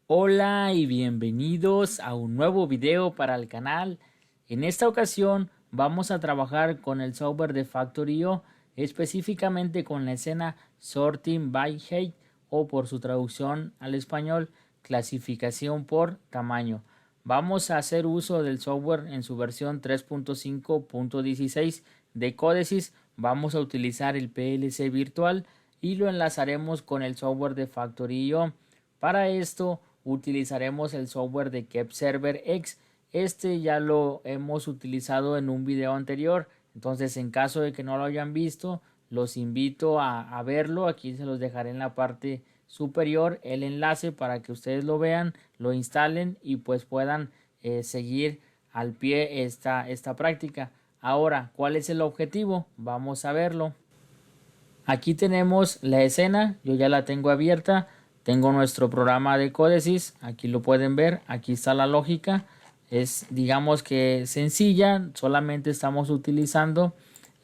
Hola y bienvenidos a un nuevo video para el canal. En esta ocasión vamos a trabajar con el software de Factorio, específicamente con la escena Sorting by Height o por su traducción al español, clasificación por tamaño. Vamos a hacer uso del software en su versión 3.5.16 de Codesys. Vamos a utilizar el PLC virtual y lo enlazaremos con el software de Factorio. Para esto utilizaremos el software de KepServer X. Este ya lo hemos utilizado en un video anterior, entonces en caso de que no lo hayan visto, los invito a verlo. Aquí se los dejaré en la parte superior el enlace para que ustedes lo vean, lo instalen y pues puedan seguir al pie esta práctica. Ahora, ¿cuál es el objetivo? Vamos a verlo. Aquí tenemos la escena, yo ya la tengo abierta. Tengo nuestro programa de Codesys, aquí lo pueden ver, aquí está la lógica. Es, digamos que sencilla, solamente estamos utilizando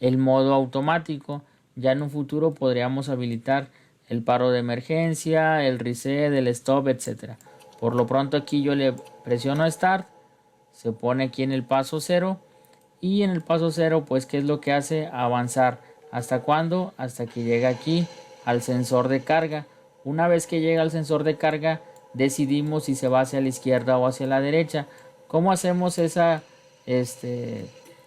el modo automático. Ya en un futuro podríamos habilitar el paro de emergencia, el reset, el stop, etcétera. Por lo pronto aquí yo le presiono Start, se pone aquí en el paso 0 y en el paso 0 pues ¿qué es lo que hace? Avanzar. ¿Hasta cuándo? Hasta que llega aquí al sensor de carga. Una vez que llega al sensor de carga, decidimos si se va hacia la izquierda o hacia la derecha. ¿Cómo hacemos esa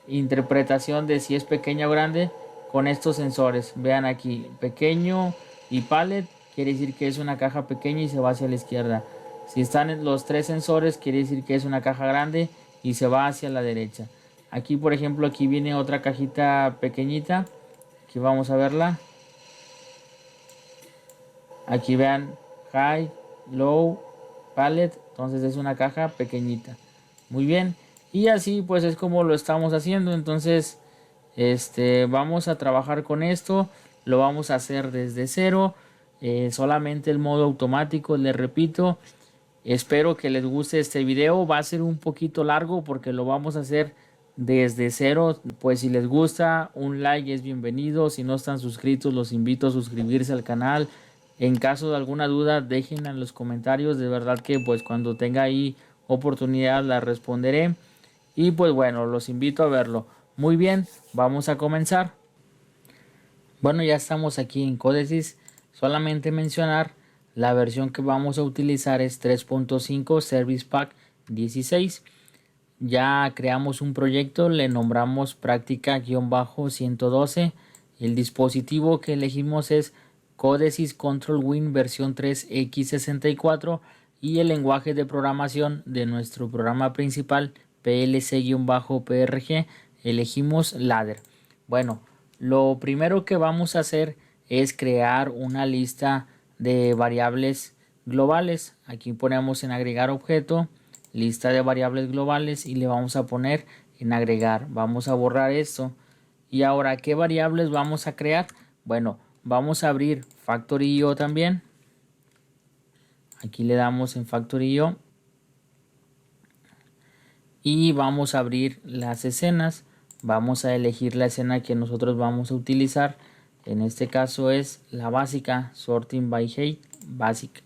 interpretación de si es pequeña o grande? Con estos sensores. Vean aquí, pequeño y pallet, quiere decir que es una caja pequeña y se va hacia la izquierda. Si están los tres sensores, quiere decir que es una caja grande y se va hacia la derecha. Aquí, por ejemplo, aquí viene otra cajita pequeñita. Aquí vamos a verla. Aquí vean high, low, pallet. Entonces es una caja pequeñita. Muy bien. Y así pues es como lo estamos haciendo. Entonces vamos a trabajar con esto. Lo vamos a hacer desde cero. Solamente el modo automático. Les repito. Espero que les guste este video. Va a ser un poquito largo porque lo vamos a hacer desde cero. Pues si les gusta, un like es bienvenido. Si no están suscritos, los invito a suscribirse al canal. En caso de alguna duda, déjenla en los comentarios. De verdad que pues cuando tenga ahí oportunidad la responderé. Y pues bueno, los invito a verlo. Muy bien, vamos a comenzar. Bueno, ya estamos aquí en Codesys. Solamente mencionar la versión que vamos a utilizar es 3.5 Service Pack 16. Ya creamos un proyecto, le nombramos práctica-112. El dispositivo que elegimos es Codesys Control Win versión 3x64 y el lenguaje de programación de nuestro programa principal PLC-PRG elegimos Ladder. Bueno, lo primero que vamos a hacer es crear una lista de variables globales. Aquí ponemos en agregar objeto, lista de variables globales y le vamos a poner en agregar. Vamos a borrar esto. Y ahora, ¿qué variables vamos a crear? Bueno, vamos a abrir Factorio también. Aquí le damos en Factorio. Y vamos a abrir las escenas. Vamos a elegir la escena que nosotros vamos a utilizar. En este caso es la básica, Sorting by Height, básica.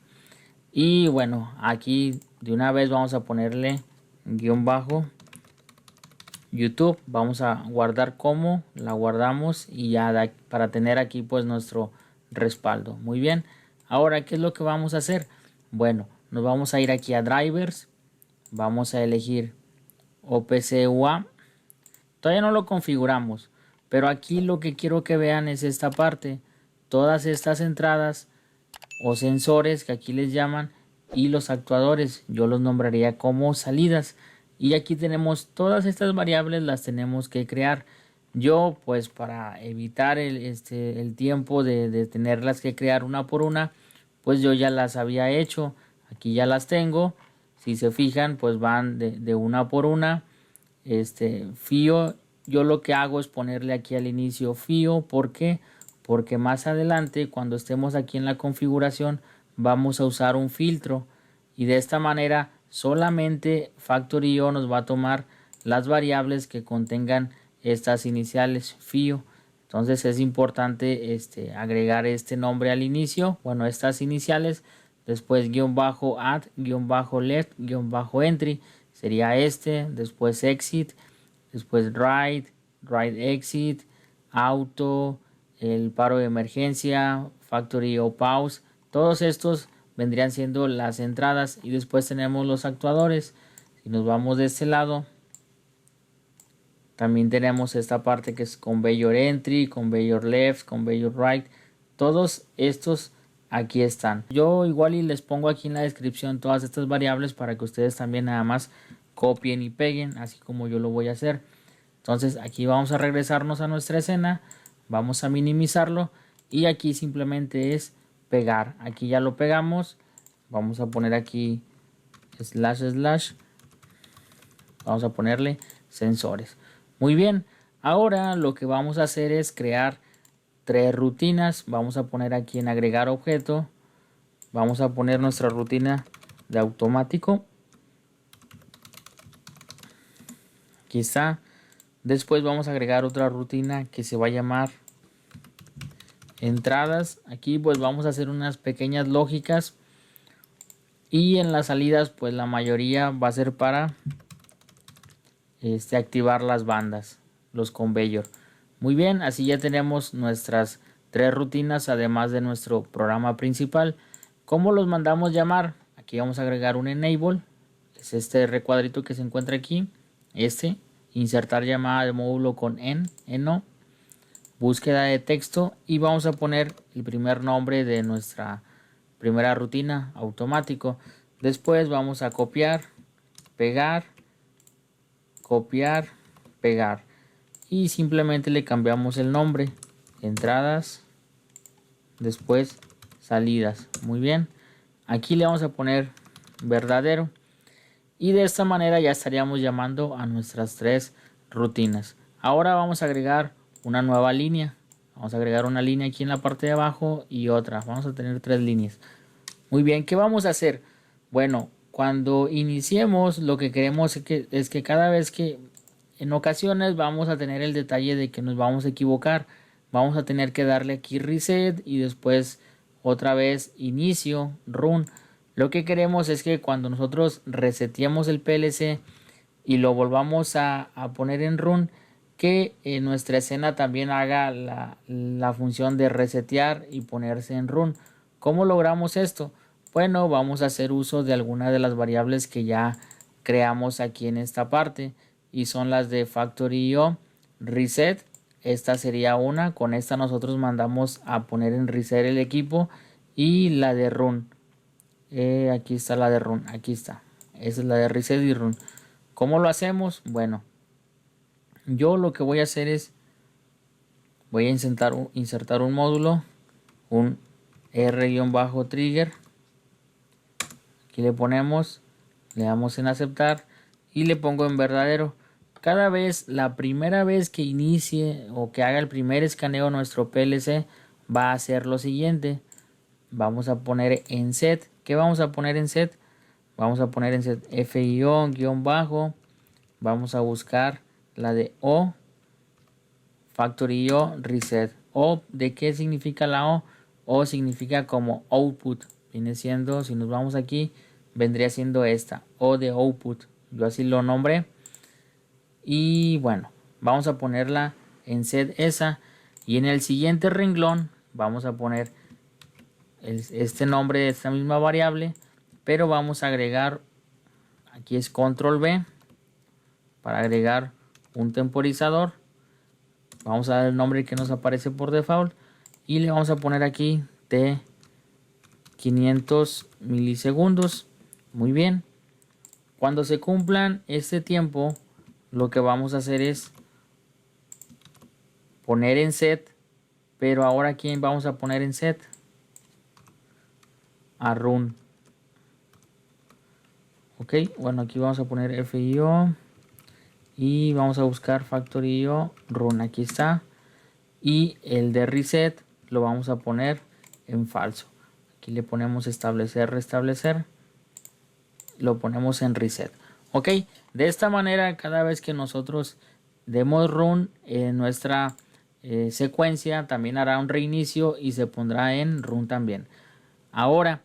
Y bueno, aquí de una vez vamos a ponerle guión bajo YouTube. Vamos a guardar como, la guardamos y ya para tener aquí pues nuestro respaldo. Muy bien, ahora ¿qué es lo que vamos a hacer? Bueno, nos vamos a ir aquí a drivers. Vamos a elegir OPC UA. Todavía no lo configuramos, pero aquí lo que quiero que vean es esta parte. Todas estas entradas o sensores que aquí les llaman y los actuadores yo los nombraría como salidas. Y aquí tenemos todas estas variables, las tenemos que crear. Yo pues para evitar el tiempo de tenerlas que crear una por una, pues yo ya las había hecho. Aquí ya las tengo. Si se fijan pues van de una por una. Fío, yo lo que hago es ponerle aquí al inicio fío. ¿Por qué? Porque más adelante cuando estemos aquí en la configuración vamos a usar un filtro y de esta manera solamente Factorio nos va a tomar las variables que contengan estas iniciales fío. Entonces es importante agregar este nombre al inicio, bueno, estas iniciales. después guión bajo add, guión bajo left, guión bajo entry, sería este, después exit, después write exit, auto, el paro de emergencia, factory o pause, todos estos vendrían siendo las entradas y después tenemos los actuadores. Si nos vamos de este lado, también tenemos esta parte que es conveyor entry, conveyor left, conveyor right, todos estos aquí están. Yo igual y les pongo aquí en la descripción todas estas variables para que ustedes también nada más copien y peguen, así como yo lo voy a hacer. Entonces aquí vamos a regresarnos a nuestra escena, vamos a minimizarlo y aquí simplemente es pegar. Aquí ya lo pegamos, vamos a poner aquí // vamos a ponerle sensores. Muy bien, ahora lo que vamos a hacer es crear 3 rutinas. Vamos a poner aquí en agregar objeto, vamos a poner nuestra rutina de automático, aquí está. Después vamos a agregar otra rutina que se va a llamar entradas. Aquí pues vamos a hacer unas pequeñas lógicas y en las salidas pues la mayoría va a ser para activar las bandas, los conveyor. Muy bien, así ya tenemos nuestras 3 rutinas además de nuestro programa principal. ¿Cómo los mandamos llamar? Aquí vamos a agregar un enable, es este recuadrito que se encuentra aquí, insertar llamada de módulo con no, búsqueda de texto y vamos a poner el primer nombre de nuestra primera rutina automático. Después vamos a copiar, pegar, copiar, pegar y simplemente le cambiamos el nombre, entradas, después salidas. Muy bien, aquí le vamos a poner verdadero y de esta manera ya estaríamos llamando a nuestras 3 rutinas. Ahora vamos a agregar una nueva línea, vamos a agregar una línea aquí en la parte de abajo y otra, vamos a tener 3 líneas. Muy bien, ¿qué vamos a hacer? Bueno, cuando iniciemos lo que queremos es que cada vez que en ocasiones vamos a tener el detalle de que nos vamos a equivocar, vamos a tener que darle aquí reset y después otra vez inicio, run. Lo que queremos es que cuando nosotros reseteemos el PLC y lo volvamos a poner en run, que nuestra escena también haga la función de resetear y ponerse en run. ¿Cómo logramos esto? Bueno, vamos a hacer uso de alguna de las variables que ya creamos aquí en esta parte y son las de factory.io, reset. Esta sería una, con esta nosotros mandamos a poner en reset el equipo y la de run. Aquí está la de run, aquí está. Esa es la de reset y run. ¿Cómo lo hacemos? Bueno, yo lo que voy a hacer es voy a insertar un módulo, un R-trigger. Aquí le ponemos, le damos en aceptar y le pongo en verdadero. Cada vez, la primera vez que inicie o que haga el primer escaneo nuestro PLC va a hacer lo siguiente. Vamos a poner en set. ¿Qué vamos a poner en set? Vamos a poner en set FIO guión bajo. Vamos a buscar la de O, factory.io reset. O, ¿de qué significa la O? O significa como output. Viene siendo, si nos vamos aquí, vendría siendo esta, O de output. Yo así lo nombré. Y bueno, vamos a ponerla en set esa. Y en el siguiente renglón vamos a poner este nombre de esta misma variable. Pero vamos a agregar, aquí es control V, para agregar un temporizador. Vamos a dar el nombre que nos aparece por default. Y le vamos a poner aquí T 500 milisegundos. Muy bien. Cuando se cumplan este tiempo, lo que vamos a hacer es poner en set. Pero ahora, ¿quién vamos a poner en set? A run. Ok, bueno, aquí vamos a poner FIO. Y vamos a buscar factory.io run. Aquí está. Y el de reset lo vamos a poner en falso. Aquí le ponemos establecer, restablecer. Lo ponemos en reset. Ok, de esta manera cada vez que nosotros demos run en nuestra secuencia también hará un reinicio y se pondrá en run también. Ahora,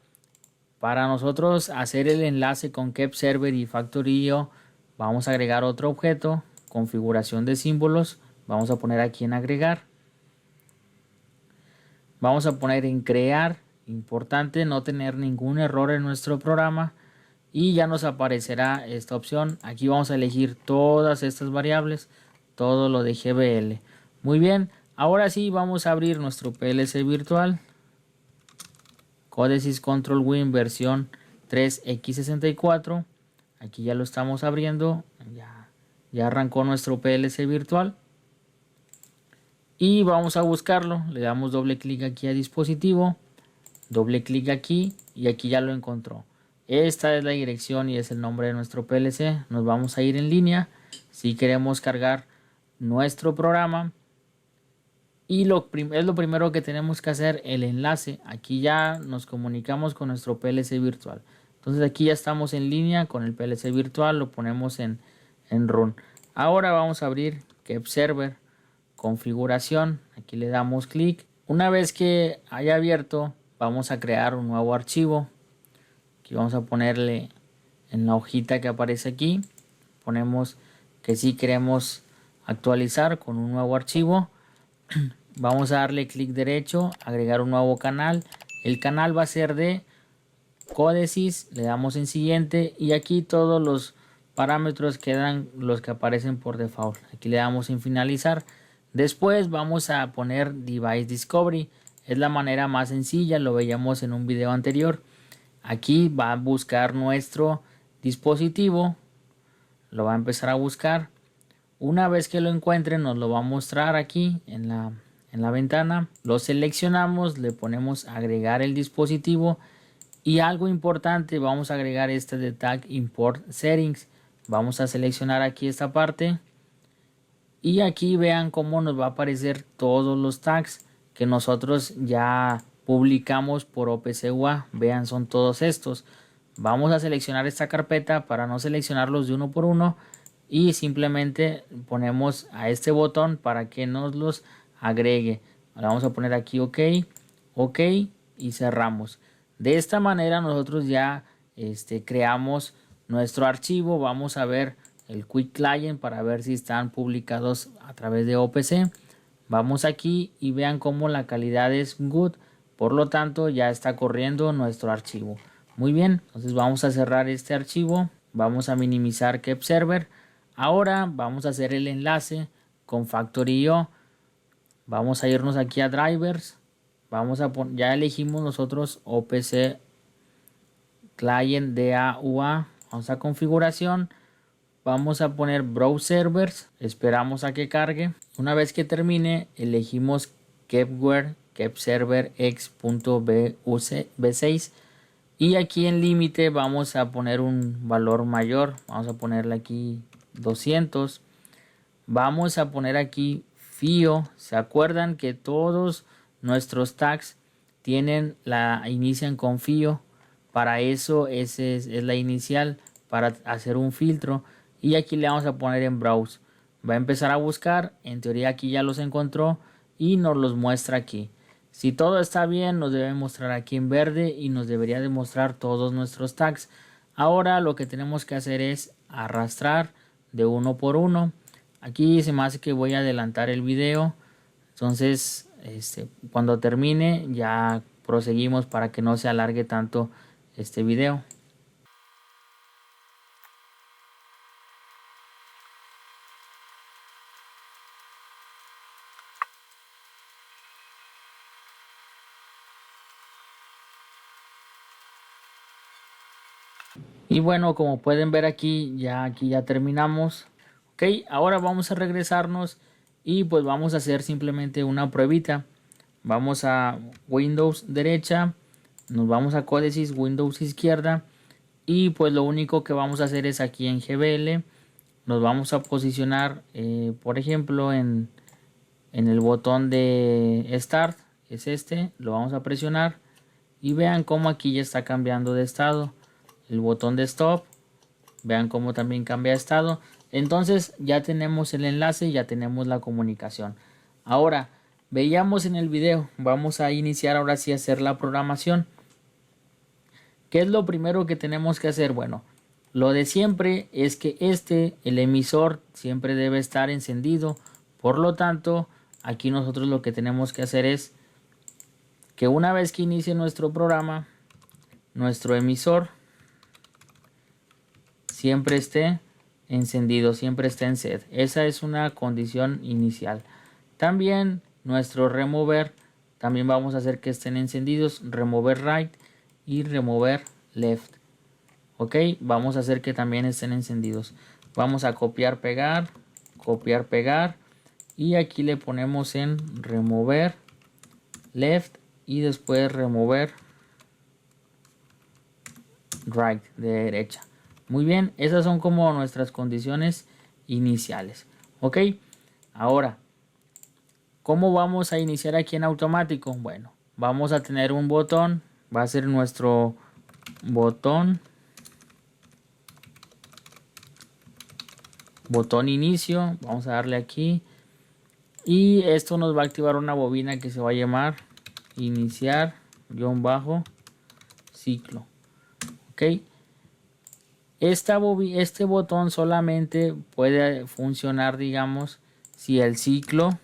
Para nosotros hacer el enlace con KEPServer y Factory.io, vamos a agregar otro objeto, configuración de símbolos. Vamos a poner aquí en agregar. Vamos a poner en crear. Importante no tener ningún error en nuestro programa. Y ya nos aparecerá esta opción. Aquí vamos a elegir todas estas variables, todo lo de GBL. Muy bien, ahora sí vamos a abrir nuestro PLC virtual. Codesys Control Win versión 3x64. Aquí ya lo estamos abriendo. Ya arrancó nuestro PLC virtual. Y vamos a buscarlo. Le damos doble clic aquí a dispositivo. Doble clic aquí y aquí ya lo encontró. Esta es la dirección y es el nombre de nuestro PLC. Nos vamos a ir en línea si queremos cargar nuestro programa. Y es lo primero que tenemos que hacer, el enlace. Aquí ya nos comunicamos con nuestro PLC virtual. Entonces aquí ya estamos en línea con el PLC virtual. Lo ponemos en run. Ahora vamos a abrir KEPServer, configuración. Aquí le damos clic. Una vez que haya abierto, vamos a crear un nuevo archivo. Aquí vamos a ponerle en la hojita que aparece aquí. Ponemos que sí queremos actualizar con un nuevo archivo. Vamos a darle clic derecho, agregar un nuevo canal. El canal va a ser de Codesys. Le damos en siguiente y aquí todos los parámetros quedan los que aparecen por default. Aquí le damos en finalizar. Después vamos a poner Device Discovery. Es la manera más sencilla, lo veíamos en un video anterior. Aquí va a buscar nuestro dispositivo. Lo va a empezar a buscar. Una vez que lo encuentre nos lo va a mostrar aquí en la ventana. Lo seleccionamos, le ponemos agregar el dispositivo. Y algo importante, vamos a agregar este de Tag Import Settings. Vamos a seleccionar aquí esta parte. Y aquí vean cómo nos va a aparecer todos los tags que nosotros ya publicamos por OPC UA. Vean, son todos estos. Vamos a seleccionar esta carpeta para no seleccionarlos de uno por uno. Y simplemente ponemos a este botón para que nos los agregue. Ahora vamos a poner aquí OK. OK y cerramos. De esta manera nosotros ya creamos nuestro archivo. Vamos a ver el Quick Client para ver si están publicados a través de OPC. Vamos aquí y vean cómo la calidad es good. Por lo tanto ya está corriendo nuestro archivo. Muy bien, entonces vamos a cerrar este archivo. Vamos a minimizar KEPServer. Ahora vamos a hacer el enlace con Factory.io. Vamos a irnos aquí a drivers. Ya elegimos nosotros OPC Client DAUA. Vamos a configuración. Vamos a poner Browse Servers. Esperamos a que cargue. Una vez que termine, elegimos KEPWare KEPServer X.B6. Y aquí en límite vamos a poner un valor mayor. Vamos a ponerle aquí 200. Vamos a poner aquí FIO. ¿Se acuerdan que todos nuestros tags inician con FIO? Para eso es la inicial, para hacer un filtro. Y aquí le vamos a poner en Browse. Va a empezar a buscar. En teoría aquí ya los encontró y nos los muestra aquí. Si todo está bien, nos debe mostrar aquí en verde y nos debería de mostrar todos nuestros tags. Ahora lo que tenemos que hacer es arrastrar de uno por uno. Aquí se me hace que voy a adelantar el video. Entonces, cuando termine ya proseguimos para que no se alargue tanto este video. Y bueno, como pueden ver aquí ya terminamos. Ok, ahora vamos a regresarnos y pues vamos a hacer simplemente una pruebita. Vamos a Windows derecha, nos vamos a Codesys, Windows izquierda. Y pues lo único que vamos a hacer es aquí en GBL. Nos vamos a posicionar, por ejemplo, en el botón de Start. Es lo vamos a presionar. Y vean cómo aquí ya está cambiando de estado. El botón de Stop. Vean cómo también cambia de estado. Entonces ya tenemos el enlace, ya tenemos la comunicación. Ahora, veíamos en el video. Vamos a iniciar ahora sí a hacer la programación. ¿Qué es lo primero que tenemos que hacer? Bueno, lo de siempre es que el emisor, siempre debe estar encendido. Por lo tanto, aquí nosotros lo que tenemos que hacer es que una vez que inicie nuestro programa, nuestro emisor siempre esté encendido, siempre esté en set. Esa es una condición inicial. También nuestro remover, también vamos a hacer que estén encendidos, remover right y remover left. Ok, vamos a hacer que también estén encendidos. Vamos a copiar, pegar y aquí le ponemos en remover left y después remover right, de derecha. Muy bien, esas son como nuestras condiciones iniciales. Ok, ahora, ¿cómo vamos a iniciar aquí en automático? Bueno, vamos a tener un botón, va a ser nuestro botón inicio. Vamos a darle aquí y esto nos va a activar una bobina que se va a llamar iniciar ciclo. Ok, este botón solamente puede funcionar, digamos, si el ciclo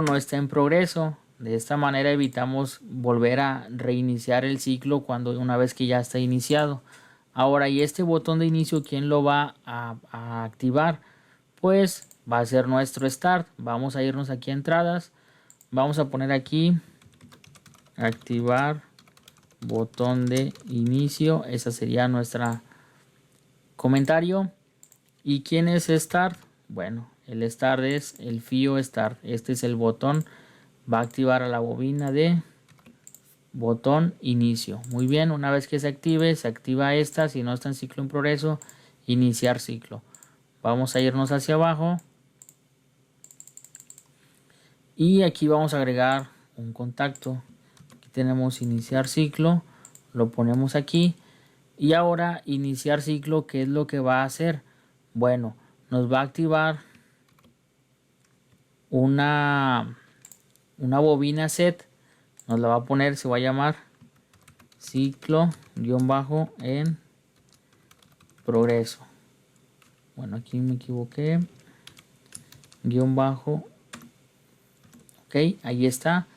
no está en progreso. De esta manera evitamos volver a reiniciar el ciclo una vez que ya está iniciado. Ahora, ¿y este botón de inicio quién lo va a activar? Pues va a ser nuestro start. Vamos a irnos aquí a entradas. Vamos a poner aquí activar botón de inicio. Esa sería nuestra comentario. ¿Y quién es start? Bueno, el start es el FIO start. Este es el botón. Va a activar a la bobina de botón inicio. Muy bien, una vez que se activa esta. Si no está en ciclo en progreso, iniciar ciclo. Vamos a irnos hacia abajo. Y aquí vamos a agregar un contacto. Aquí tenemos iniciar ciclo. Lo ponemos aquí. Y ahora iniciar ciclo, ¿qué es lo que va a hacer? Bueno, nos va a activar una bobina set. Nos la va a poner, se va a llamar ciclo en progreso. Bueno, aquí me equivoqué. Ok, ahí está.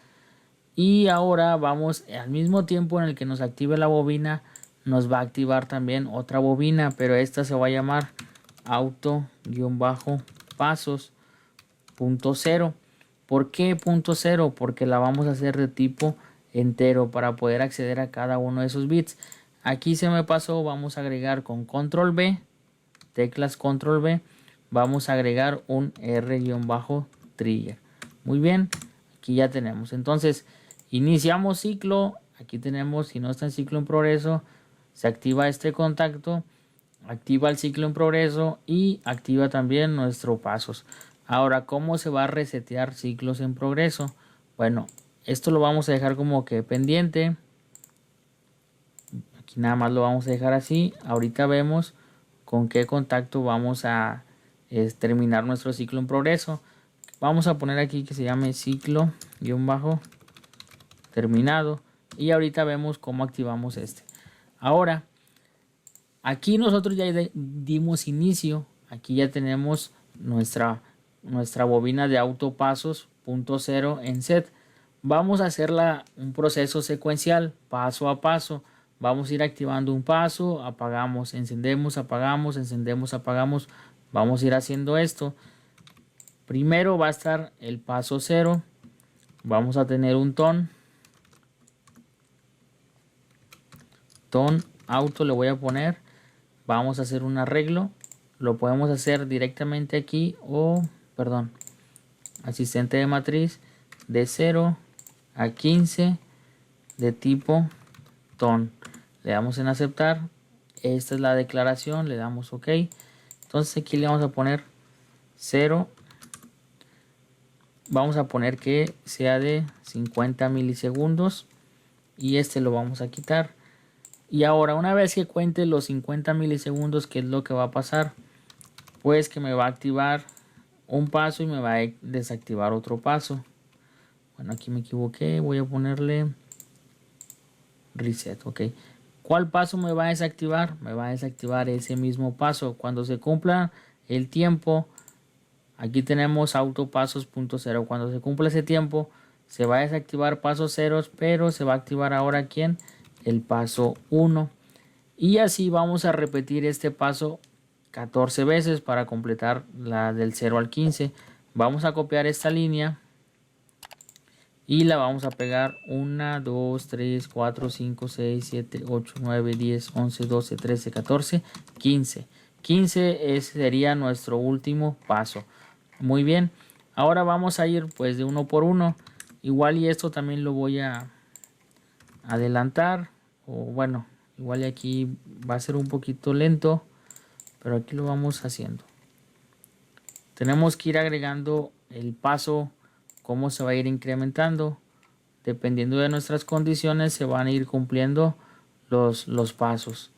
Y ahora vamos, al mismo tiempo en el que nos active la bobina, nos va a activar también otra bobina, pero esta se va a llamar auto-pasos punto cero. ¿Por qué punto cero? Porque la vamos a hacer de tipo entero para poder acceder a cada uno de esos bits. Aquí se me pasó, vamos a agregar con control B, teclas control B, vamos a agregar un R-trigger. Muy bien, aquí ya tenemos. Entonces, iniciamos ciclo. Aquí tenemos, si no está en ciclo en progreso, se activa este contacto, activa el ciclo en progreso y activa también nuestros pasos. Ahora, ¿cómo se va a resetear ciclos en progreso? Bueno, esto lo vamos a dejar como que pendiente. Aquí nada más lo vamos a dejar así. Ahorita vemos con qué contacto vamos a terminar nuestro ciclo en progreso. Vamos a poner aquí que se llame ciclo-terminado. Y ahorita vemos cómo activamos este. Ahora, aquí nosotros ya dimos inicio. Aquí ya tenemos nuestra bobina de autopasos .0 en set. Vamos a hacer un proceso secuencial, paso a paso. Vamos a ir activando un paso, apagamos, encendemos, apagamos, encendemos, apagamos. Vamos a ir haciendo esto. Primero va a estar el paso 0. Vamos a tener un ton auto le voy a poner. Vamos a hacer un arreglo. Lo podemos hacer directamente aquí o, perdón, asistente de matriz de 0 a 15 de tipo ton. Le damos en aceptar. Esta es la declaración. Le damos OK. Entonces aquí le vamos a poner 0. Vamos a poner que sea de 50 milisegundos. Y este lo vamos a quitar. Y ahora, una vez que cuente los 50 milisegundos, ¿qué es lo que va a pasar? Pues que me va a activar un paso y me va a desactivar otro paso. Bueno, aquí me equivoqué, voy a ponerle reset, ok. ¿Cuál paso me va a desactivar? Me va a desactivar ese mismo paso. Cuando se cumpla el tiempo, aquí tenemos autopasos.0. Cuando se cumpla ese tiempo, se va a desactivar pasos ceros, pero se va a activar ahora ¿quién? El paso 1. Y así vamos a repetir este paso 14 veces para completar la del 0 al 15. Vamos a copiar esta línea y la vamos a pegar 1, 2, 3, 4, 5, 6, 7, 8, 9, 10, 11, 12, 13, 14, 15. 15 sería nuestro último paso. Muy bien. Ahora vamos a ir pues de uno por uno. Igual y esto también lo voy a adelantar. O bueno, igual y aquí va a ser un poquito lento. Pero aquí lo vamos haciendo. Tenemos que ir agregando el paso, cómo se va a ir incrementando. Dependiendo de nuestras condiciones se van a ir cumpliendo los pasos.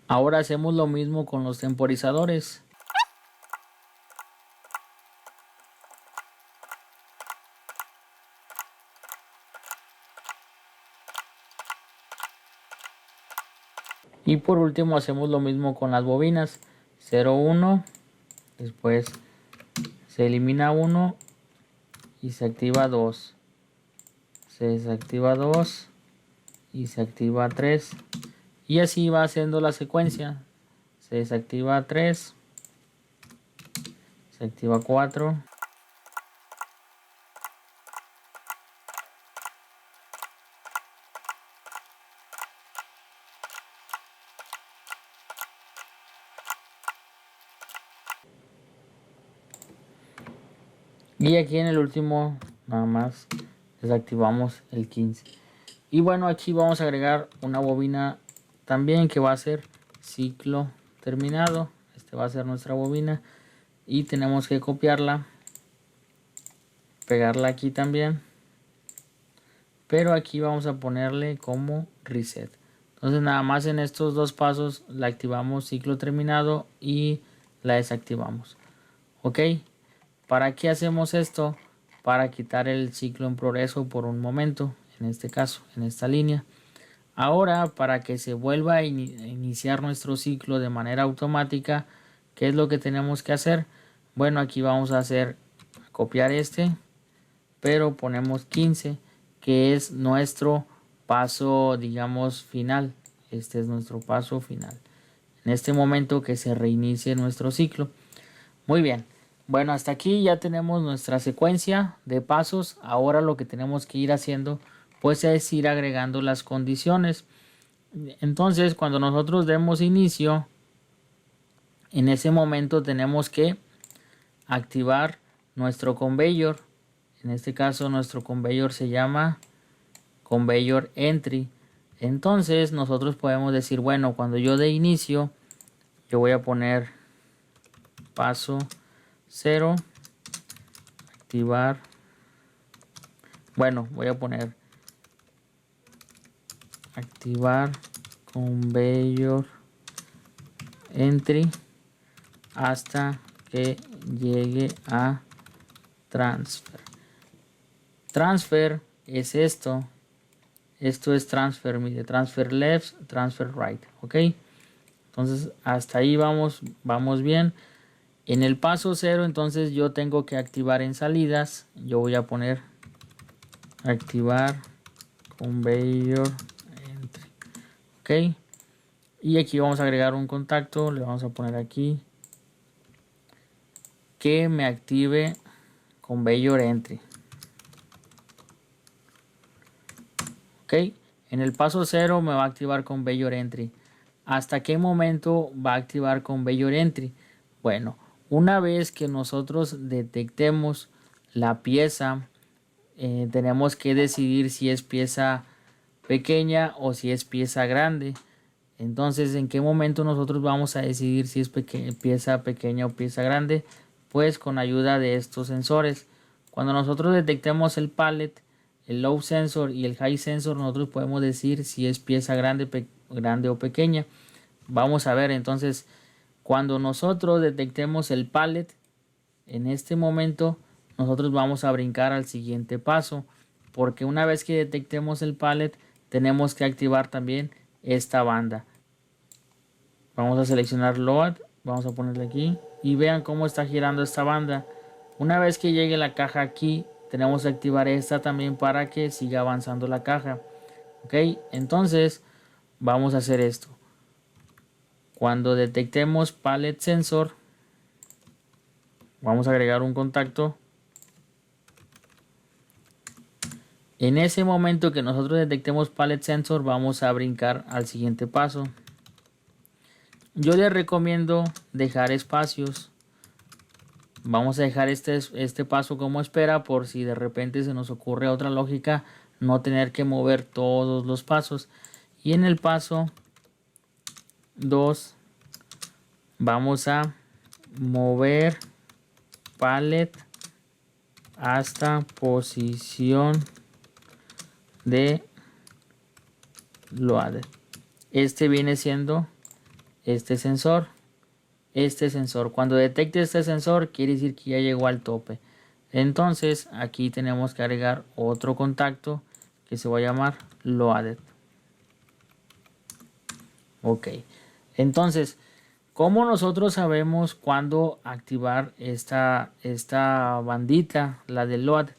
Ahora hacemos lo mismo con los temporizadores. Y por último hacemos lo mismo con las bobinas. 0, 1. Después se elimina 1 y se activa 2. Se desactiva 2 y se activa 3. Y así va haciendo la secuencia. Se desactiva 3. Se activa 4. Y aquí en el último nada más desactivamos el 15. Y bueno, aquí vamos a agregar una bobina también que va a ser ciclo terminado. Este va a ser nuestra bobina. Y tenemos que copiarla. Pegarla aquí también. Pero aquí vamos a ponerle como reset. Entonces nada más en estos dos pasos la activamos ciclo terminado y la desactivamos. Ok. ¿Para qué hacemos esto? Para quitar el ciclo en progreso por un momento, en este caso, en esta línea. Ahora, para que se vuelva a iniciar nuestro ciclo de manera automática, ¿qué es lo que tenemos que hacer? Bueno, aquí vamos a copiar este, pero ponemos 15, que es nuestro paso, digamos, final. Este es nuestro paso final. En este momento que se reinicie nuestro ciclo. Muy bien. Bueno, hasta aquí ya tenemos nuestra secuencia de pasos. Ahora lo que tenemos que ir haciendo pues es ir agregando las condiciones. Entonces, cuando nosotros demos inicio, en ese momento tenemos que activar nuestro conveyor. En este caso nuestro conveyor se llama conveyor entry. Entonces nosotros podemos decir, bueno, cuando yo dé inicio, yo voy a poner paso 0, activar, bueno, voy a poner activar conveyor entry hasta que llegue a transfer. Transfer es esto. Esto es transfer, mire, transfer left, transfer right, ok. Entonces hasta ahí vamos bien. En el paso 0, entonces yo tengo que activar en salidas. Yo voy a poner activar conveyor entry. Ok. Y aquí vamos a agregar un contacto. Le vamos a poner aquí que me active conveyor entry. Ok. En el paso 0 me va a activar conveyor entry. ¿Hasta qué momento va a activar conveyor entry? Bueno, una vez que nosotros detectemos la pieza, tenemos que decidir si es pieza pequeña o si es pieza grande. Entonces, ¿en qué momento nosotros vamos a decidir si es pieza pequeña o pieza grande? Pues con ayuda de estos sensores. Cuando nosotros detectemos el pallet, el low sensor y el high sensor, nosotros podemos decir si es pieza grande o pequeña. Vamos a ver entonces, cuando nosotros detectemos el pallet, en este momento nosotros vamos a brincar al siguiente paso, porque una vez que detectemos el pallet tenemos que activar también esta banda. Vamos a seleccionar load, vamos a ponerle aquí y vean cómo está girando esta banda. Una vez que llegue la caja aquí, tenemos que activar esta también para que siga avanzando la caja. Ok, entonces vamos a hacer esto. Cuando detectemos pallet sensor, vamos a agregar un contacto. En ese momento que nosotros detectemos pallet sensor, vamos a brincar al siguiente paso. Yo les recomiendo dejar espacios. Vamos a dejar este paso como espera por si de repente se nos ocurre otra lógica, no tener que mover todos los pasos. Y en el paso 2 vamos a mover pallet hasta posición de load. Este viene siendo este sensor. Cuando detecte este sensor quiere decir que ya llegó al tope. Entonces aquí tenemos que agregar otro contacto que se va a llamar loaded. Ok, entonces ¿cómo nosotros sabemos cuándo activar esta bandita, la de load?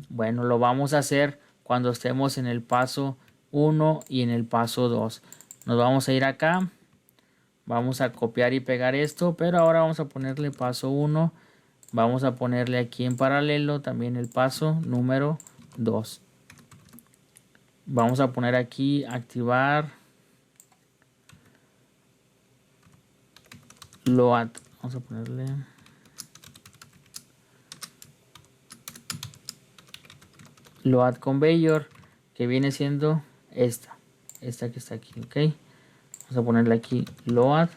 Bueno, lo vamos a hacer cuando estemos en el paso 1 y en el paso 2. Nos vamos a ir acá. Vamos a copiar y pegar esto, pero ahora vamos a ponerle paso 1. Vamos a ponerle aquí en paralelo también el paso número 2. Vamos a poner aquí activar load. Vamos a ponerle load conveyor, que viene siendo esta que está aquí, ok. Vamos a ponerle aquí load.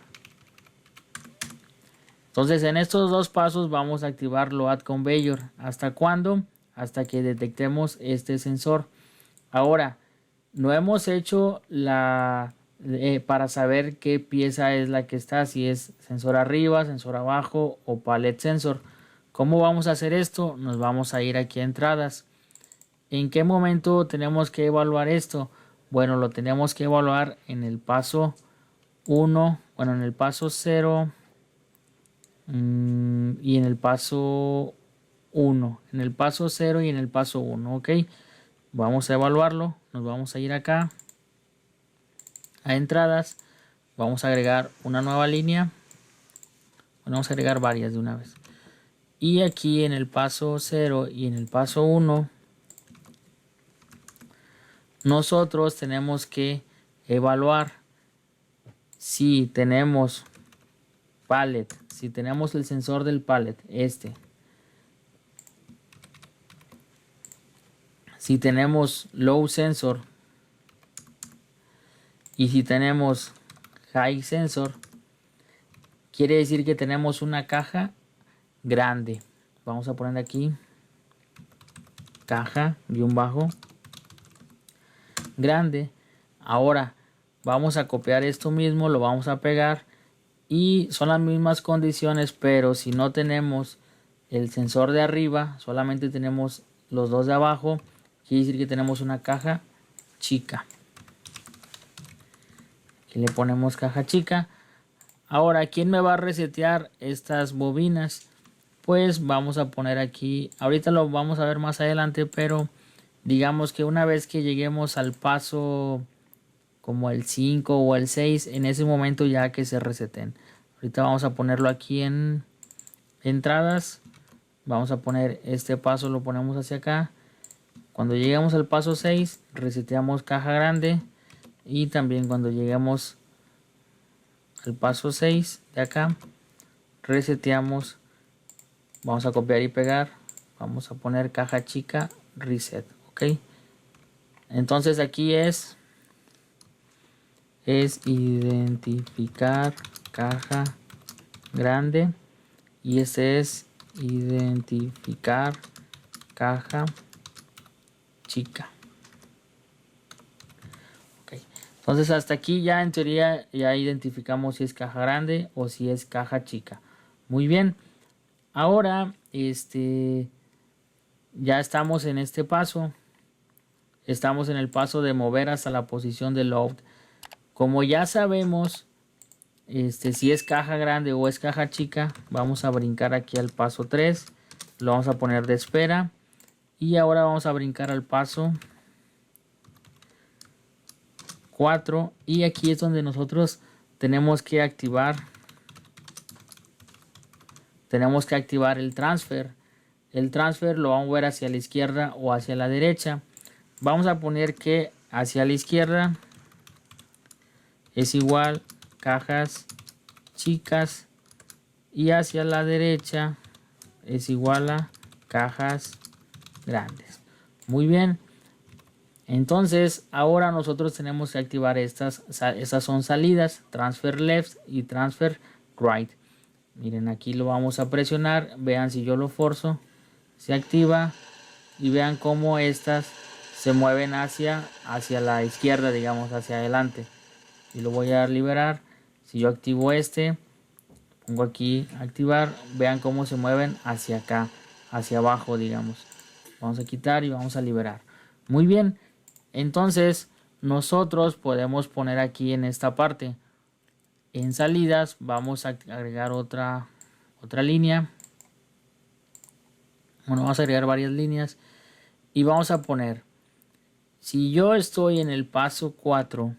Entonces en estos dos pasos vamos a activar load conveyor. ¿Hasta cuándo? Hasta que detectemos este sensor. Ahora, no hemos hecho para saber qué pieza es la que está, si es sensor arriba, sensor abajo o pallet sensor. ¿Cómo vamos a hacer esto? Nos vamos a ir aquí a entradas. ¿En qué momento tenemos que evaluar esto? Bueno, lo tenemos que evaluar en el paso 1, bueno, en el paso 0 y en el paso 1. En el paso 0 y en el paso 1, ¿ok? Vamos a evaluarlo. Nos vamos a ir acá a entradas. Vamos a agregar una nueva línea. Bueno, vamos a agregar varias de una vez. Y aquí en el paso 0 y en el paso 1, nosotros tenemos que evaluar si tenemos pallet, si tenemos el sensor del pallet, si tenemos low sensor y si tenemos high sensor, quiere decir que tenemos una caja grande. Vamos a poner aquí caja guión bajo grande. Ahora vamos a copiar esto mismo, lo vamos a pegar y son las mismas condiciones, pero si no tenemos el sensor de arriba, solamente tenemos los dos de abajo, quiere decir que tenemos una caja chica. Aquí le ponemos caja chica. Ahora, ¿quién me va a resetear estas bobinas? Pues vamos a poner aquí, ahorita lo vamos a ver más adelante, pero digamos que una vez que lleguemos al paso como el 5 o el 6, en ese momento ya que se reseten. Ahorita vamos a ponerlo aquí en entradas. Vamos a poner este paso, lo ponemos hacia acá. Cuando lleguemos al paso 6, reseteamos caja grande. Y también cuando lleguemos al paso 6 de acá, reseteamos. Vamos a copiar y pegar. Vamos a poner caja chica, reset. Ok. Entonces aquí es identificar caja grande y este es identificar caja chica. Okay. Entonces hasta aquí ya en teoría ya identificamos si es caja grande o si es caja chica. Muy bien. Ahora ya estamos en este paso. Estamos en el paso de mover hasta la posición de load. Como ya sabemos si es caja grande o es caja chica, vamos a brincar aquí al paso 3. Lo vamos a poner de espera. Y ahora vamos a brincar al paso 4. Y aquí es donde nosotros tenemos que activar. Tenemos que activar el transfer. El transfer lo vamos a mover hacia la izquierda o hacia la derecha. Vamos a poner que hacia la izquierda es igual cajas chicas y hacia la derecha es igual a cajas grandes. Muy bien. Entonces ahora nosotros tenemos que activar estas son salidas, transfer left y transfer right. Miren, aquí lo vamos a presionar. Vean, si yo lo forzo, se activa y vean cómo estas se mueven hacia la izquierda, digamos, hacia adelante. Y lo voy a liberar. Si yo activo pongo aquí activar, vean cómo se mueven hacia acá, hacia abajo, digamos. Vamos a quitar y vamos a liberar. Muy bien. Entonces nosotros podemos poner aquí en esta parte, en salidas, vamos a agregar otra línea. Bueno, vamos a agregar varias líneas y vamos a poner, si yo estoy en el paso 4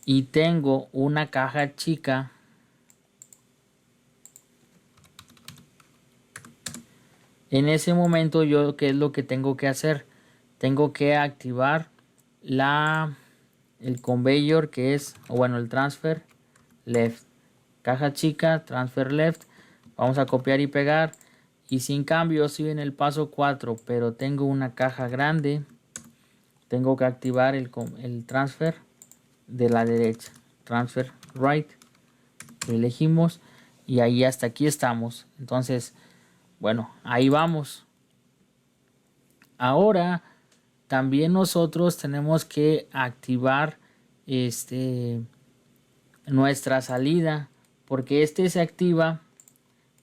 y tengo una caja chica, en ese momento yo, ¿qué es lo que tengo que hacer? Tengo que activar el conveyor, que es, o bueno, el transfer left. Caja chica, transfer left. Vamos a copiar y pegar. Y sin cambio, estoy en el paso 4, pero tengo una caja grande, tengo que activar el transfer de la derecha. Transfer right. Elegimos y ahí hasta aquí estamos. Entonces, bueno, ahí vamos. Ahora también nosotros tenemos que activar nuestra salida, porque se activa,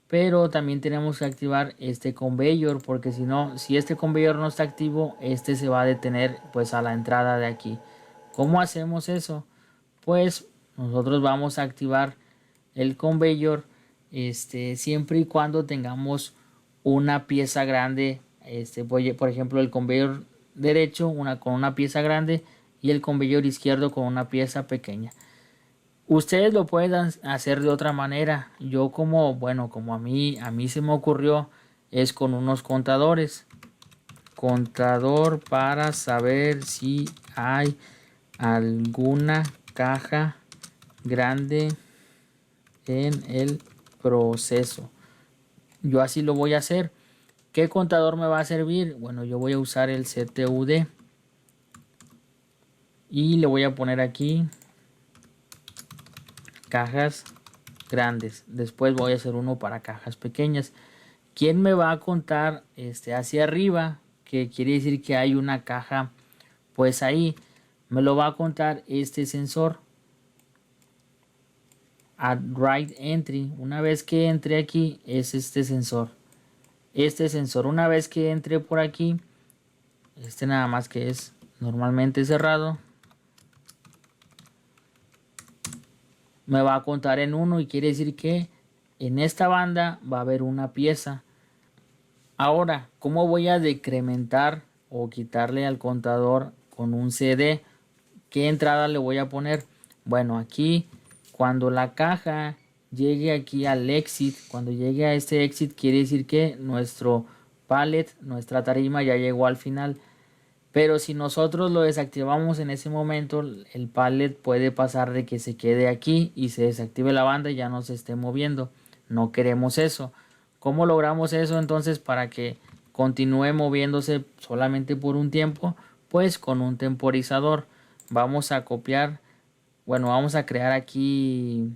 pero también tenemos que activar este conveyor, porque si no, si este conveyor no está activo, se va a detener pues a la entrada de aquí. ¿Cómo hacemos eso? Pues nosotros vamos a activar el conveyor siempre y cuando tengamos una pieza grande, por ejemplo el conveyor derecho con una pieza grande y el conveyor izquierdo con una pieza pequeña. Ustedes lo pueden hacer de otra manera. Yo como a mí se me ocurrió es con unos contadores. Contador para saber si hay alguna caja grande en el proceso. Yo así lo voy a hacer. ¿Qué contador me va a servir? Bueno, yo voy a usar el CTUD y le voy a poner aquí cajas grandes. Después voy a hacer uno para cajas pequeñas. ¿Quién me va a contar hacia arriba? Que quiere decir que hay una caja, pues ahí me lo va a contar este sensor. At right entry. Una vez que entre aquí es este sensor. Una vez que entre por aquí, nada más que es normalmente cerrado, me va a contar en 1 y quiere decir que en esta banda va a haber una pieza. Ahora, ¿cómo voy a decrementar o quitarle al contador con un CD? ¿Qué entrada le voy a poner? Bueno, aquí cuando la caja llegue aquí al exit, cuando llegue a este exit, quiere decir que nuestro pallet, nuestra tarima ya llegó al final. Pero si nosotros lo desactivamos en ese momento, el pallet puede pasar de que se quede aquí y se desactive la banda y ya no se esté moviendo. No queremos eso. ¿Cómo logramos eso entonces para que continúe moviéndose solamente por un tiempo? Pues con un temporizador. Vamos a copiar, vamos a crear aquí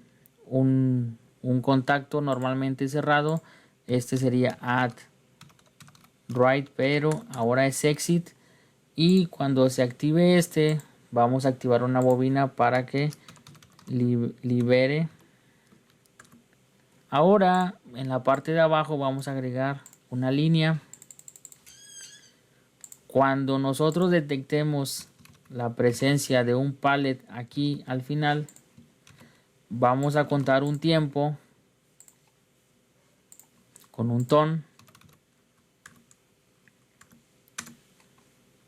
un contacto normalmente cerrado. Sería add right, pero ahora es exit. y cuando se active este vamos a activar una bobina para que libere. Ahora en la parte de abajo vamos a agregar una línea. Cuando nosotros detectemos la presencia de un pallet aquí al final, vamos a contar un tiempo con un ton.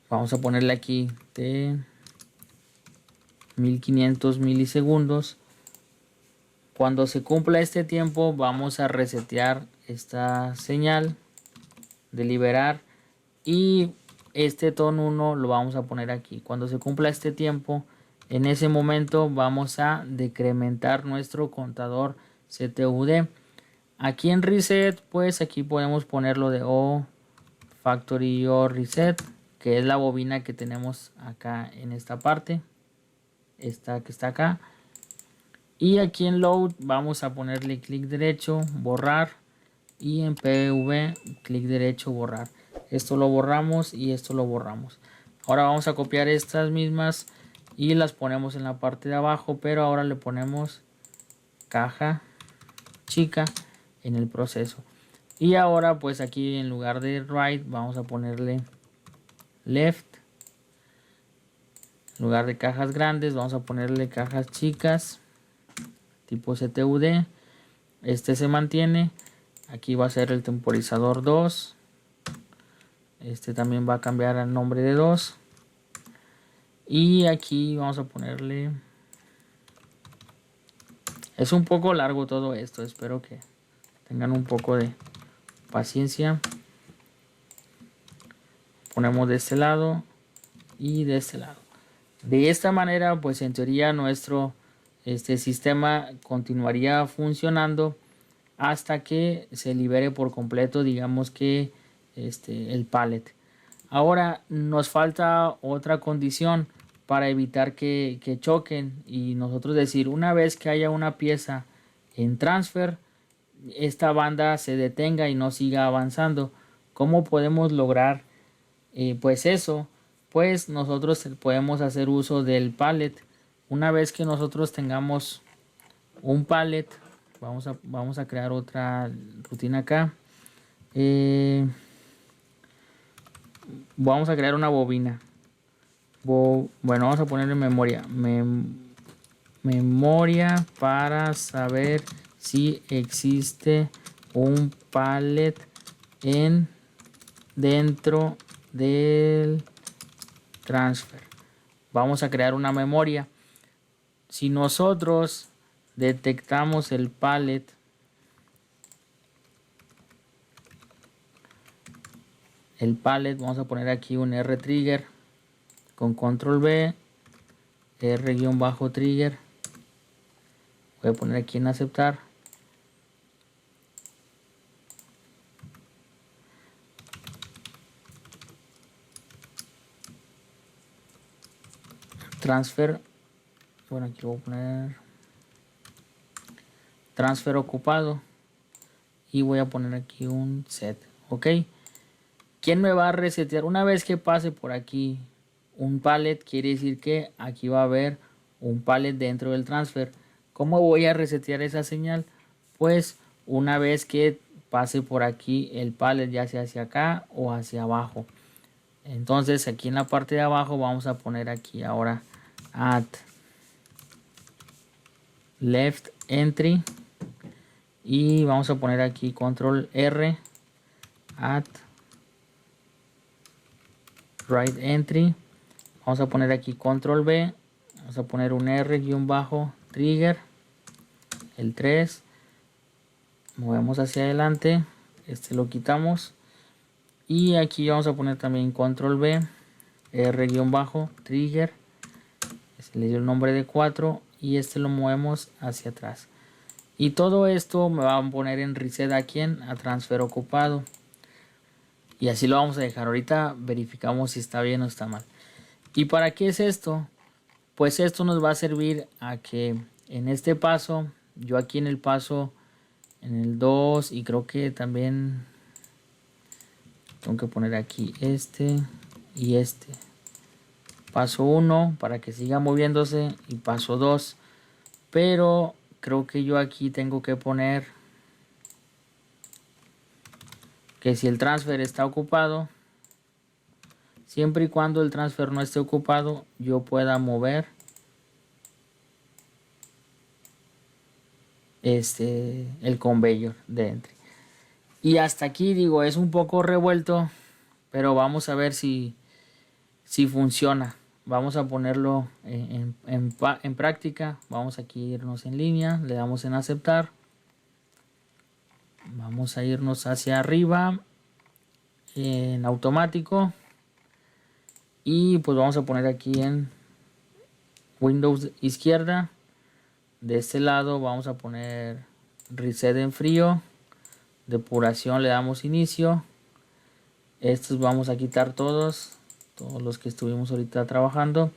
Vamos a ponerle aquí de 1500 milisegundos. Cuando se cumpla este tiempo vamos a resetear esta señal de liberar y este ton 1 lo vamos a poner aquí. Cuando se cumpla este tiempo, en ese momento vamos a decrementar nuestro contador CTUD. Aquí en reset, pues aquí podemos ponerlo de O factory O reset, que es la bobina que tenemos acá en esta parte, esta que está acá. Y aquí en load vamos a ponerle clic derecho, borrar, y en PV clic derecho, borrar. Esto lo borramos y esto lo borramos. Ahora vamos a copiar estas mismas y las ponemos en la parte de abajo, pero ahora le ponemos caja chica en el proceso. Y ahora pues aquí en lugar de right vamos a ponerle left. En lugar de cajas grandes vamos a ponerle cajas chicas tipo CTUD. Este se mantiene. Aquí va a ser el temporizador 2. Este también va a cambiar al nombre de 2. Y aquí vamos a ponerle... Es un poco largo todo esto. Espero que tengan un poco de paciencia. Ponemos de este lado y de este lado. De esta manera, pues en teoría nuestro sistema continuaría funcionando hasta que se libere por completo, digamos que el pallet. Ahora nos falta otra condición para evitar que choquen y nosotros decir, una vez que haya una pieza en transfer, esta banda se detenga y no siga avanzando. ¿Cómo podemos lograr pues eso? Pues nosotros podemos hacer uso del pallet. Una vez que nosotros tengamos un pallet, vamos a crear otra rutina acá. Vamos a crear una bobina. Bueno, vamos a ponerle memoria. Memoria para saber si existe un pallet dentro del transfer. Vamos a crear una memoria. Si nosotros detectamos el pallet, vamos a poner aquí un R trigger con control B, R-trigger. Voy a poner aquí en aceptar. Transfer, bueno, aquí lo voy a poner transfer ocupado y voy a poner aquí un set. Ok, ¿quién me va a resetear? Una vez que pase por aquí un pallet, quiere decir que aquí va a haber un pallet dentro del transfer. ¿Cómo voy a resetear esa señal? Pues una vez que pase por aquí el pallet, ya sea hacia acá o hacia abajo. Entonces aquí en la parte de abajo vamos a poner aquí ahora at left entry y vamos a poner aquí control R at right entry. Vamos a poner aquí control B, vamos a poner un R-trigger, el 3, movemos hacia adelante, este lo quitamos y aquí vamos a poner también control B, R-trigger, le dio el nombre de 4 y este lo movemos hacia atrás. Y todo esto me va a poner en reset aquí a transfer ocupado. Y así lo vamos a dejar. Ahorita verificamos si está bien o está mal. ¿Y para qué es esto? Pues esto nos va a servir a que en este paso, yo aquí en el paso, en el 2 y creo que también tengo que poner aquí este y este. paso 1 para que siga moviéndose y paso 2. Pero creo que yo aquí tengo que poner que si el transfer está ocupado, siempre y cuando el transfer no esté ocupado, yo pueda mover el conveyor de entry. Y hasta aquí digo, es un poco revuelto, pero vamos a ver si funciona. Vamos a ponerlo en práctica. Vamos aquí a irnos en línea, le damos en aceptar. Vamos a irnos hacia arriba en automático y pues vamos a poner aquí en Windows izquierda. De este lado vamos a poner reset en frío, depuración, le damos inicio. Estos vamos a quitar todos los que estuvimos ahorita trabajando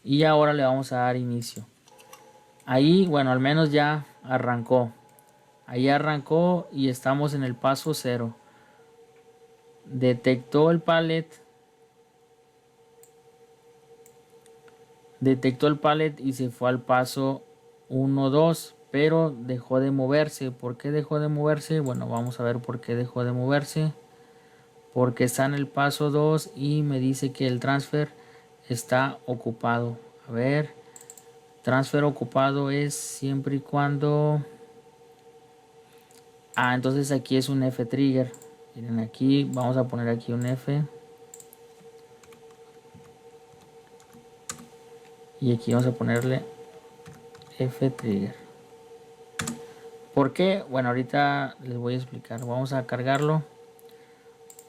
y ahora le vamos a dar inicio. Ahí, bueno, al menos ya arrancó. Ahí arrancó y estamos en el paso 0. Detectó el pallet. Detectó el pallet y se fue al paso 1, 2, pero dejó de moverse. ¿Por qué dejó de moverse? Bueno, vamos a ver por qué dejó de moverse. Porque está en el paso 2 y me dice que el transfer está ocupado. A ver, transfer ocupado es siempre y cuando... entonces aquí es un F trigger. Miren, aquí vamos a poner aquí un F. Y aquí vamos a ponerle F trigger. ¿Por qué? Bueno, ahorita les voy a explicar. Vamos a cargarlo.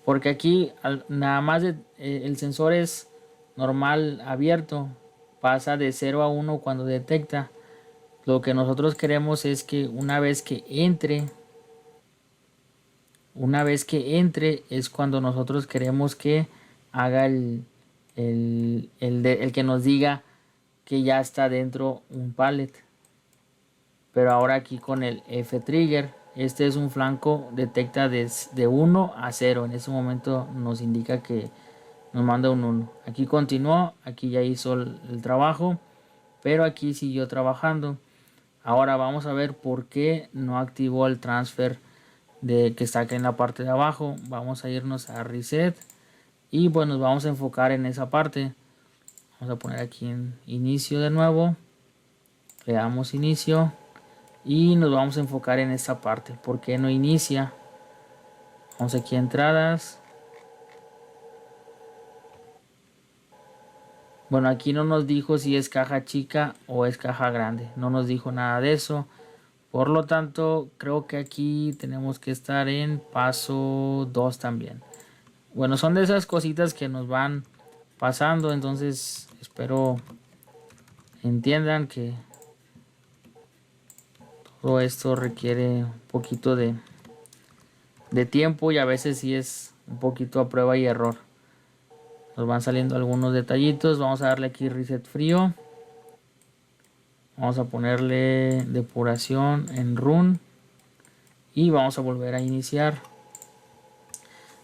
Porque aquí nada más el sensor es normal abierto. Pasa de 0 a 1 cuando detecta. Lo que nosotros queremos es que una vez que entre es cuando nosotros queremos que haga el que nos diga que ya está dentro un pallet. Pero ahora aquí con el F trigger, este es un flanco, detecta de 1 a 0. En ese momento nos indica que nos manda un 1. Aquí continuó, aquí ya hizo el trabajo, pero aquí siguió trabajando. Ahora vamos a ver por qué no activó el transfer que está aquí en la parte de abajo. Vamos a irnos a reset y pues nos vamos a enfocar en esa parte. Vamos a poner aquí en inicio de nuevo, le damos inicio y nos vamos a enfocar en esta parte. ¿Por qué no inicia? Vamos aquí a entradas. Bueno, aquí no nos dijo si es caja chica o es caja grande, no nos dijo nada de eso. Por lo tanto, creo que aquí tenemos que estar en paso 2 también. Bueno, son de esas cositas que nos van pasando, entonces espero entiendan que todo esto requiere un poquito de tiempo y a veces sí es un poquito a prueba y error. Nos van saliendo algunos detallitos. Vamos a darle aquí reset frío. Vamos a ponerle depuración en run. Y vamos a volver a iniciar.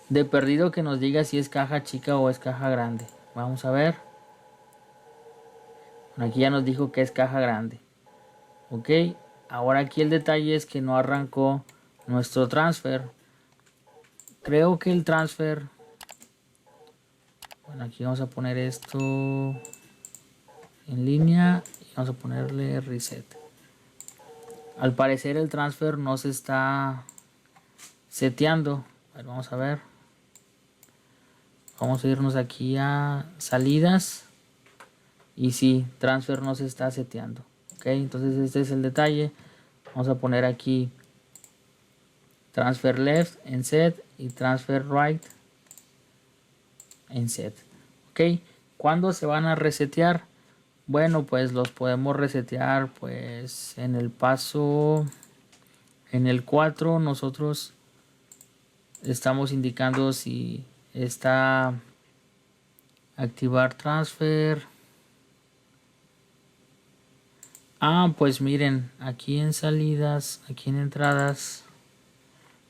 De perdido que nos diga si es caja chica o es caja grande. Vamos a ver. Bueno, aquí ya nos dijo que es caja grande. Ok. Ahora aquí el detalle es que no arrancó nuestro transfer. Creo que el transfer... Bueno, aquí vamos a poner esto en línea y vamos a ponerle reset. Al parecer el transfer no se está seteando. Bueno, vamos a ver. Vamos a irnos aquí a salidas. Y sí, transfer no se está seteando. Ok, entonces este es el detalle. Vamos a poner aquí transfer left en set y transfer right en set. Ok, ¿cuándo se van a resetear? Bueno, pues los podemos resetear pues en el paso, en el 4 nosotros estamos indicando si está activar transfer. Pues miren, aquí en salidas, aquí en entradas,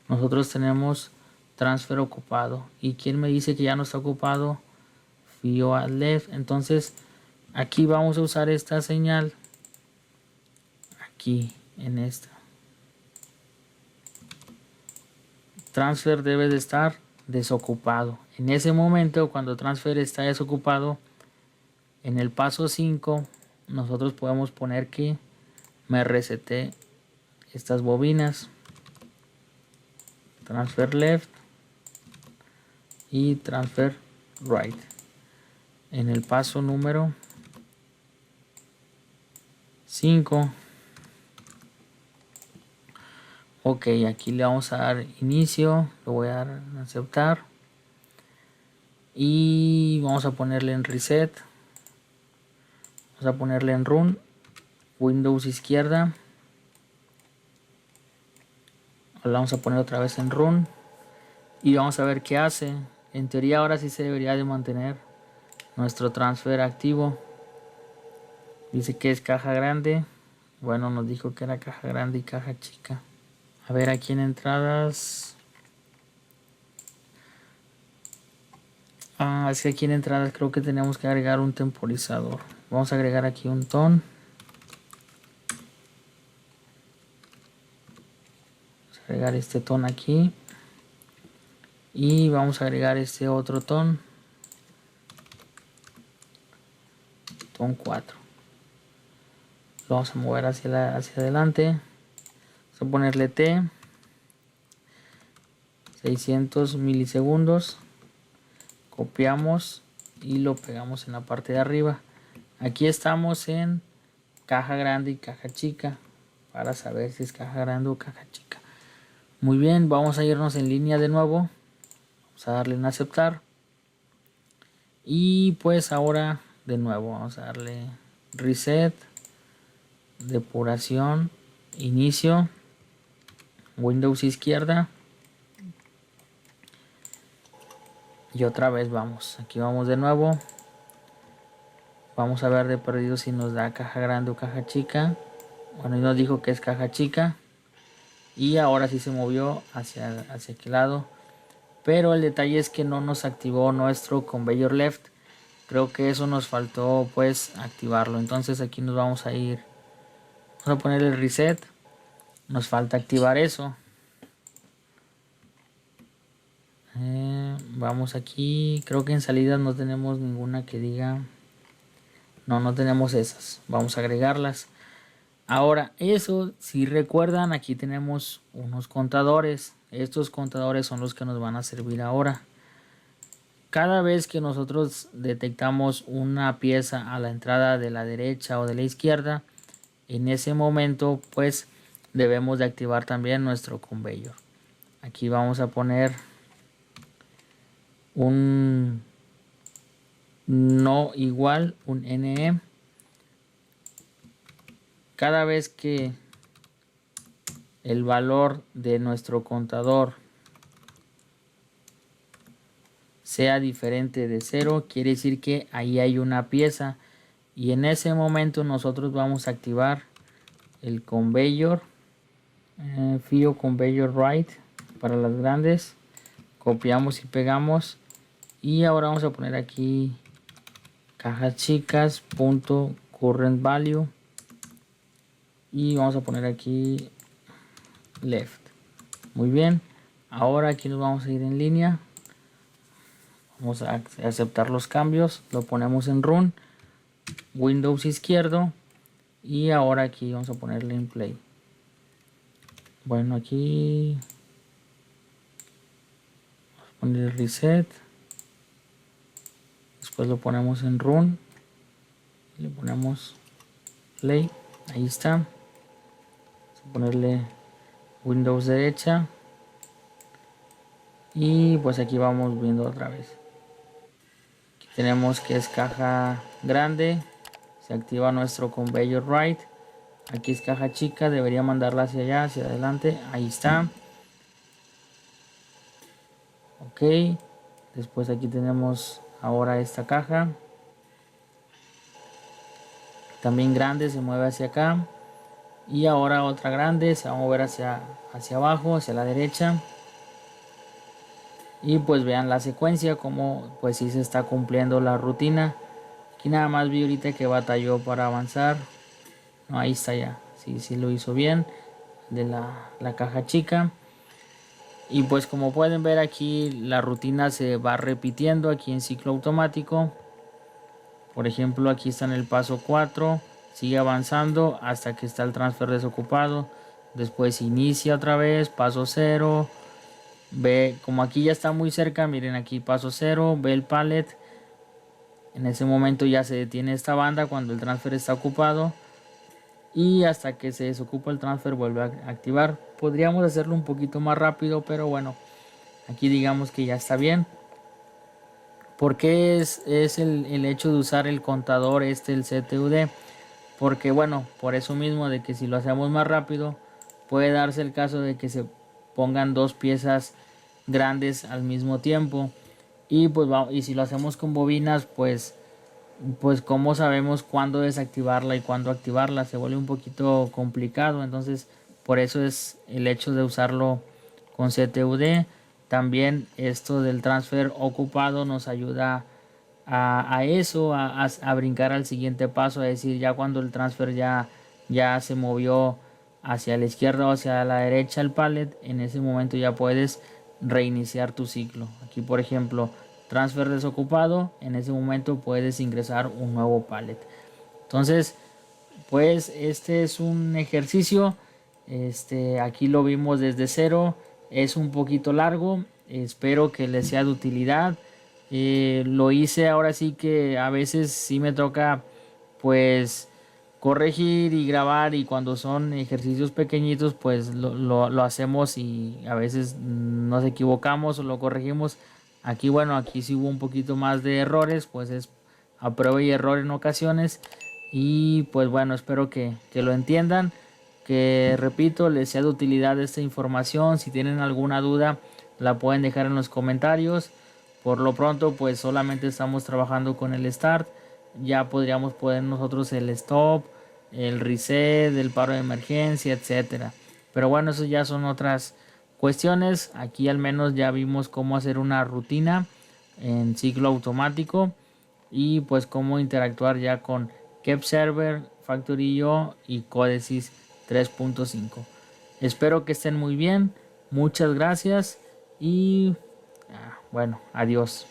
nosotros tenemos transfer ocupado. ¿Y quién me dice que ya no está ocupado? fío a left. Entonces aquí vamos a usar esta señal aquí en esta. Transfer debe de estar desocupado. En ese momento, cuando transfer está desocupado, en el paso 5 nosotros podemos poner que me resete estas bobinas. Transfer left y transfer right. En el paso número 5. Ok, aquí le vamos a dar inicio, lo voy a dar en aceptar y vamos a ponerle en reset, vamos a ponerle en run, Windows izquierda, lo vamos a poner otra vez en run y vamos a ver qué hace. En teoría ahora sí se debería de mantener nuestro transfer activo. Dice que es caja grande, bueno, nos dijo que era caja grande y caja chica. A ver, aquí en entradas. Es que aquí en entradas creo que tenemos que agregar un temporizador. Vamos a agregar aquí un ton. Vamos a agregar este ton aquí. Y vamos a agregar este otro ton. Ton 4. Lo vamos a mover hacia adelante. Vamos a ponerle T. 600 milisegundos. Copiamos y lo pegamos en la parte de arriba. Aquí estamos en caja grande y caja chica para saber si es caja grande o caja chica. Muy bien, vamos a irnos en línea de nuevo. Vamos a darle en aceptar. Y pues ahora de nuevo vamos a darle reset, depuración, inicio, Windows izquierda. Y otra vez vamos, aquí vamos de nuevo. Vamos a ver de perdido si nos da caja grande o caja chica. Bueno, y nos dijo que es caja chica. Y ahora sí se movió hacia aquel lado. Pero el detalle es que no nos activó nuestro conveyor left. Creo que eso nos faltó pues activarlo. Entonces aquí nos vamos a ir. Vamos a poner el reset. Nos falta activar eso. Vamos aquí. Creo que en salidas no tenemos ninguna que diga. No tenemos esas. Vamos a agregarlas. Ahora, eso, si recuerdan, aquí tenemos unos contadores. Estos contadores son los que nos van a servir ahora. Cada vez que nosotros detectamos una pieza a la entrada de la derecha o de la izquierda, en ese momento, pues, debemos de activar también nuestro conveyor. Aquí vamos a poner un no igual, un NE. Cada vez que el valor de nuestro contador sea diferente de 0, quiere decir que ahí hay una pieza y en ese momento nosotros vamos a activar el conveyor, fío conveyor right para las grandes, copiamos y pegamos y ahora vamos a poner aquí cajas chicas punto current value y vamos a poner aquí left. Muy bien, ahora aquí nos vamos a ir en línea. Vamos a aceptar los cambios, lo ponemos en run, Windows izquierdo y ahora aquí vamos a ponerle en play. Bueno, aquí vamos a poner reset, después lo ponemos en run, le ponemos play, ahí está. Vamos a ponerle Windows derecha y pues aquí vamos viendo otra vez. Tenemos que es caja grande, se activa nuestro conveyor right, aquí es caja chica, debería mandarla hacia allá, hacia adelante, ahí está. Ok, después aquí tenemos ahora esta caja, también grande, se mueve hacia acá, y ahora otra grande, se va a mover hacia abajo, hacia la derecha. y pues vean la secuencia como pues si se está cumpliendo la rutina. Aquí nada más vi ahorita que batalló para avanzar. No, ahí está ya, sí lo hizo bien, de la caja chica. Y pues como pueden ver aquí la rutina se va repitiendo aquí en ciclo automático. Por ejemplo, aquí está en el paso 4, sigue avanzando hasta que está el transfer desocupado. Después inicia otra vez, paso 0. Ve, como aquí ya está muy cerca, miren aquí paso 0, ve el pallet. En ese momento ya se detiene esta banda cuando el transfer está ocupado. Y hasta que se desocupa el transfer vuelve a activar. Podríamos hacerlo un poquito más rápido, pero bueno, aquí digamos que ya está bien. ¿Por qué es el hecho de usar el contador el CTUD? Porque bueno, por eso mismo de que si lo hacemos más rápido, puede darse el caso de que se pongan dos piezas grandes al mismo tiempo. Y pues y si lo hacemos con bobinas, pues cómo sabemos cuándo desactivarla y cuándo activarla, se vuelve un poquito complicado. Entonces por eso es el hecho de usarlo con CTUD. También esto del transfer ocupado nos ayuda a eso, a brincar al siguiente paso, a decir ya cuando el transfer ya se movió hacia la izquierda o hacia la derecha el pallet, en ese momento ya puedes reiniciar tu ciclo. Aquí por ejemplo, transfer desocupado, en ese momento puedes ingresar un nuevo pallet. Entonces pues este es un ejercicio, aquí lo vimos desde cero, es un poquito largo, espero que les sea de utilidad. Lo hice ahora sí que a veces sí me toca pues corregir y grabar, y cuando son ejercicios pequeñitos pues lo hacemos y a veces nos equivocamos o lo corregimos. Aquí bueno, aquí sí hubo un poquito más de errores, pues es a prueba y error en ocasiones. Y pues bueno, espero que lo entiendan, que repito, les sea de utilidad esta información. Si tienen alguna duda la pueden dejar en los comentarios. Por lo pronto pues solamente estamos trabajando con el start. Ya podríamos poner nosotros el stop, el reset, el paro de emergencia, etcétera. Pero bueno, eso ya son otras cuestiones. Aquí al menos ya vimos cómo hacer una rutina en ciclo automático y pues cómo interactuar ya con KEPServer, Factory.io y Codesys 3.5. Espero que estén muy bien. Muchas gracias y bueno, adiós.